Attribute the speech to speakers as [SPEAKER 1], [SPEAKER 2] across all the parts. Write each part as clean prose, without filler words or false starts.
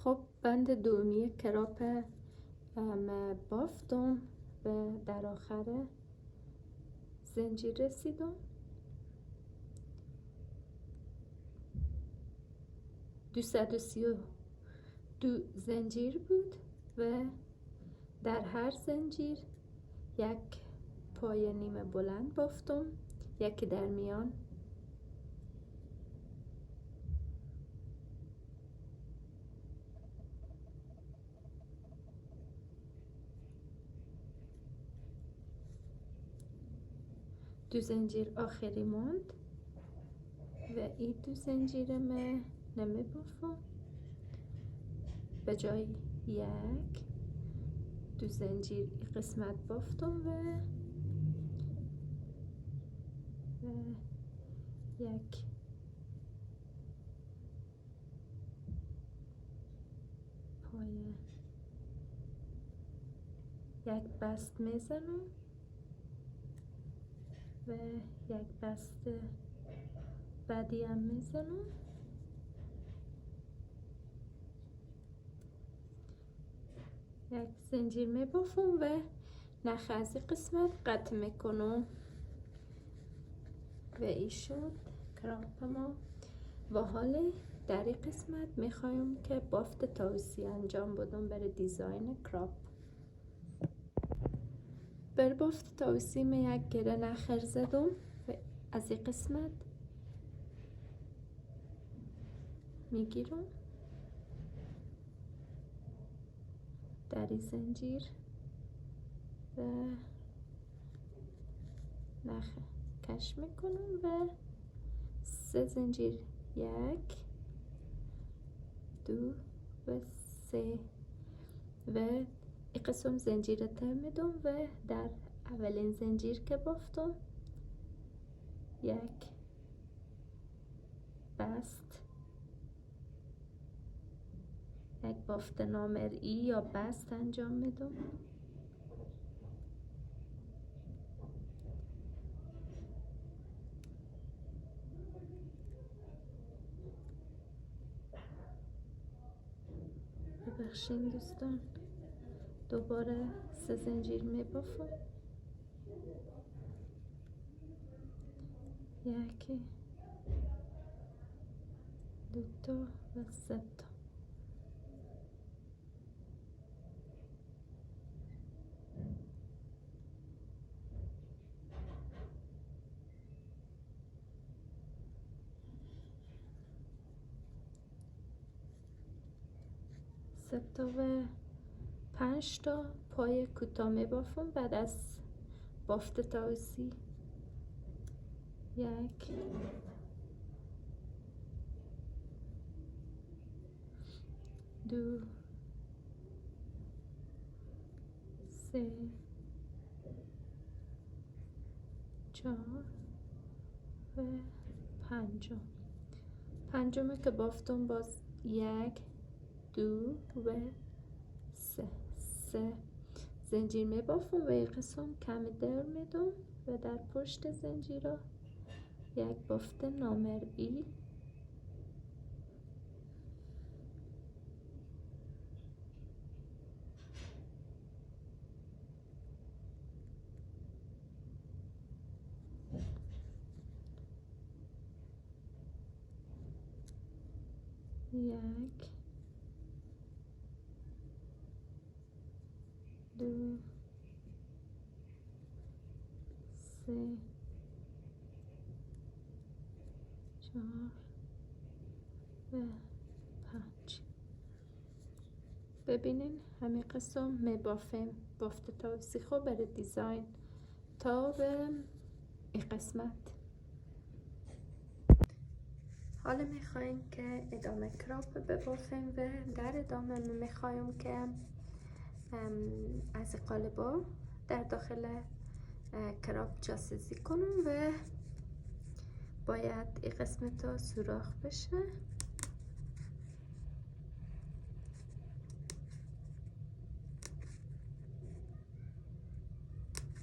[SPEAKER 1] خب بند دومی کراپ بافتم و در آخر زنجیر رسیدم. 232 زنجیر بود و در هر زنجیر یک پای نیمه بلند بافتم، یکی در میان دو زنجیر آخری ماند و این دو زنجیر ما نمی بافم، به جای یک دو زنجیر این قسمت بافتم و یک پای یک بست میزنم و یک بست بعدی هم میزنم. یک زنجیر میبافم و نخ از این قسمت قطع میکنم و این شد کراپ ما. و حالا در این قسمت میخوایم که بافت تاوسی انجام بدم برای دیزاین کراپ. بر بافت تاوسی من یک گره نخر زدم و از این قسمت میگیرم در این زنجیر و نخ کش میکنم و 3 زنجیر، 1 2 و 3 و این قسم زنجیر تر میدم و در اولین زنجیر که بافتم یک بست، یک بافت نامرئی یا بست انجام میدم. ببخشین دوستان، دوباره 3 زنجیر میبافم، 1 2 تا و 3 تا. و 5 تا پای کوتاه میبافم بعد از بافت تاوسی. 1 2 3 4 و 5. پنجم که بافتم باز 1 2 و 3 زنجیر میبافم و این قسم کمی در میدم و در پشت زنجیرها یک بافت نامرئی یک 2 3 4 و 5. ببینین همین قسم میبافیم بافت تاوسی خوب برای دیزاین تا به این قسمت. حالا میخوایم که ادامه کراپ ببافیم و در ادامه میخوایم که از قالبا در داخل کراپ جاسازی کنم و باید این قسمت ها سوراخ بشه.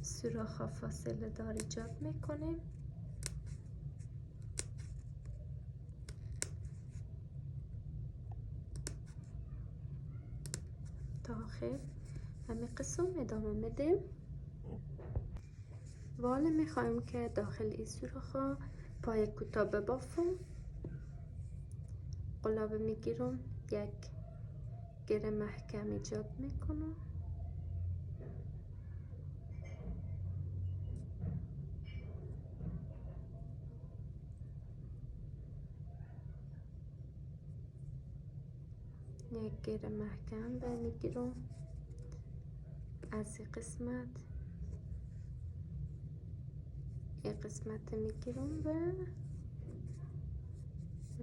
[SPEAKER 1] سوراخ ها فاصله دار ایجاد میکنیم. تا آخر همین قسم ادامه میدیم. و حالا میخوایم که داخل این سوراخ ها پای کوتاه ببافم. قلابه میگیرم، یک گره محکم ایجاد میکنم. یک گره محکم برمیگیرم از این قسمت میگیرم و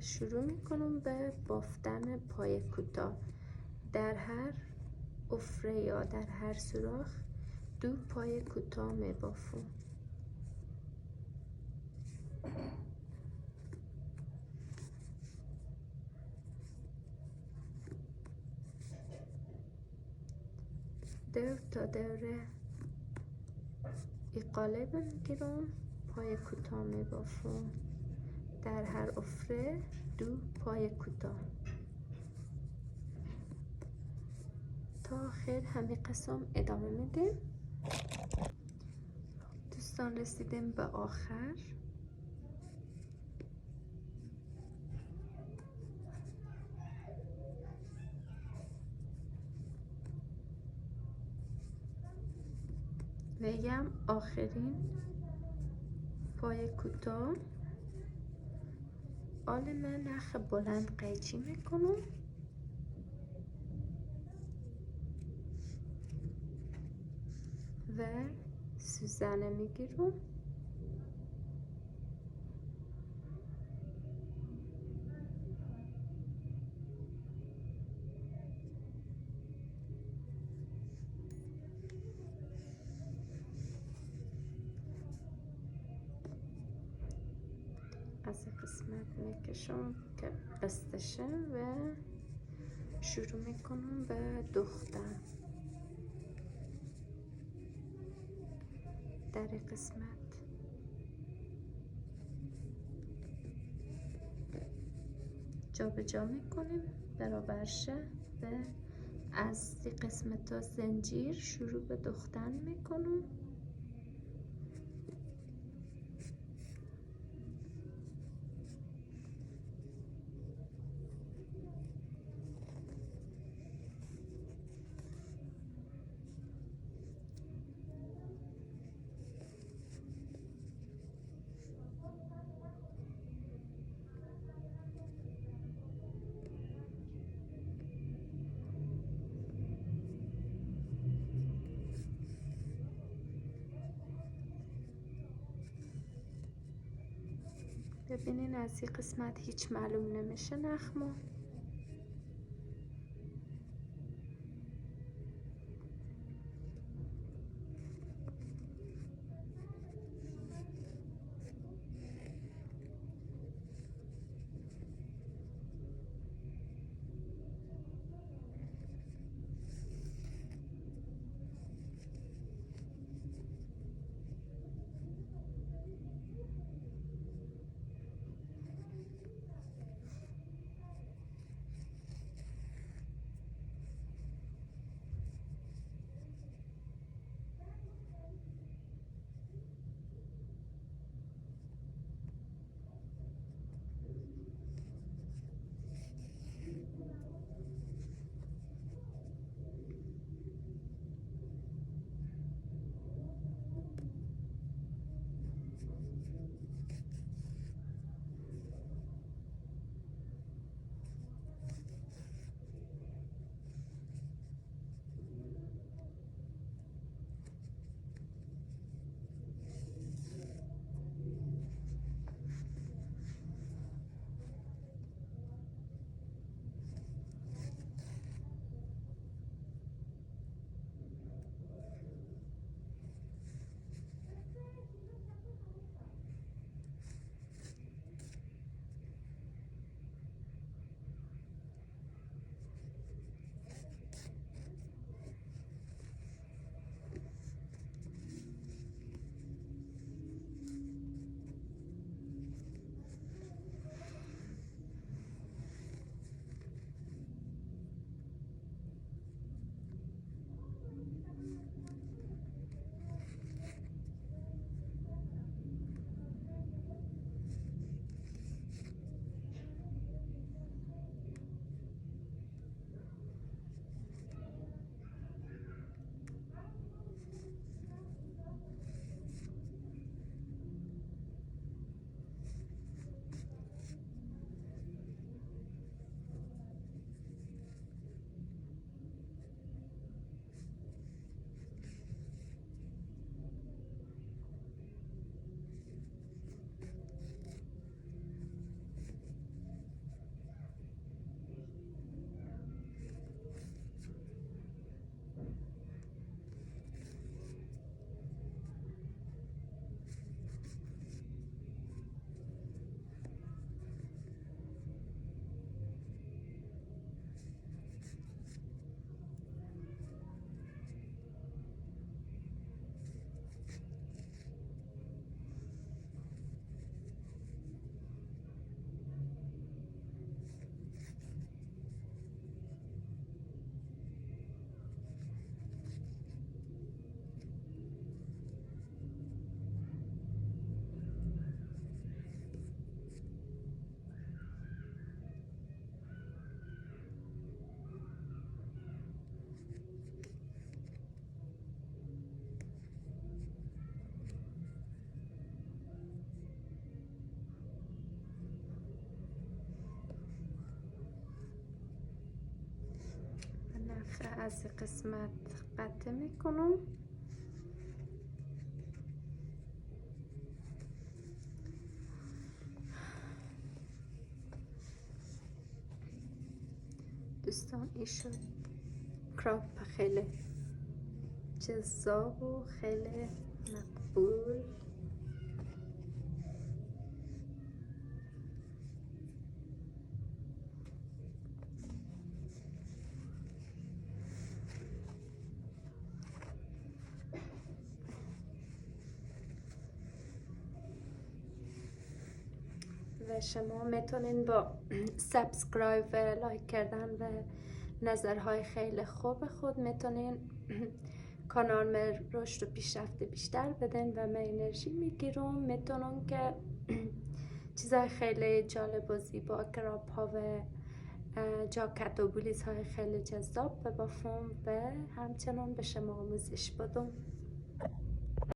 [SPEAKER 1] شروع میکنم به بافتن پای کوتاه. در هر افره یا در هر سوراخ 2 پای کوتاه میبافم. دور تا دوره این قالب میگیرم، پای کوتاه میبافم. در هر افره 2 پای کوتاه تا آخر همین قسم ادامه میدیم. دوستان رسیدیم به آخر. میگم آخرین پای کوتاه. حالا من نخ بلند قیچی میکنم و سوزنه میگیرم. از این قسمت میکشم که بستشه و شروع میکنم به دوختن. در این قسمت جابجا میکنیم برابر شه و از این قسمت ها زنجیر شروع به دوختن میکنم. ببینین از این قسمت هیچ معلوم نمیشه نخمو. از این قسمت قطع میکنم. دوستان این شد کراپ خیلی جذاب و خیلی مقبول. و شما میتونین با سابسکرایب و لایک کردن و نظرهای خیلی خوب خود میتونین کانال من رشد و پیشرفت بیشتر بدین و من انرژی میگیرم. میتونم که چیزای خیلی جالب و زیبا، کراپ ها و جاکت و بلیز های خیلی جذاب ببافم و همچنان به شما آموزش بدم.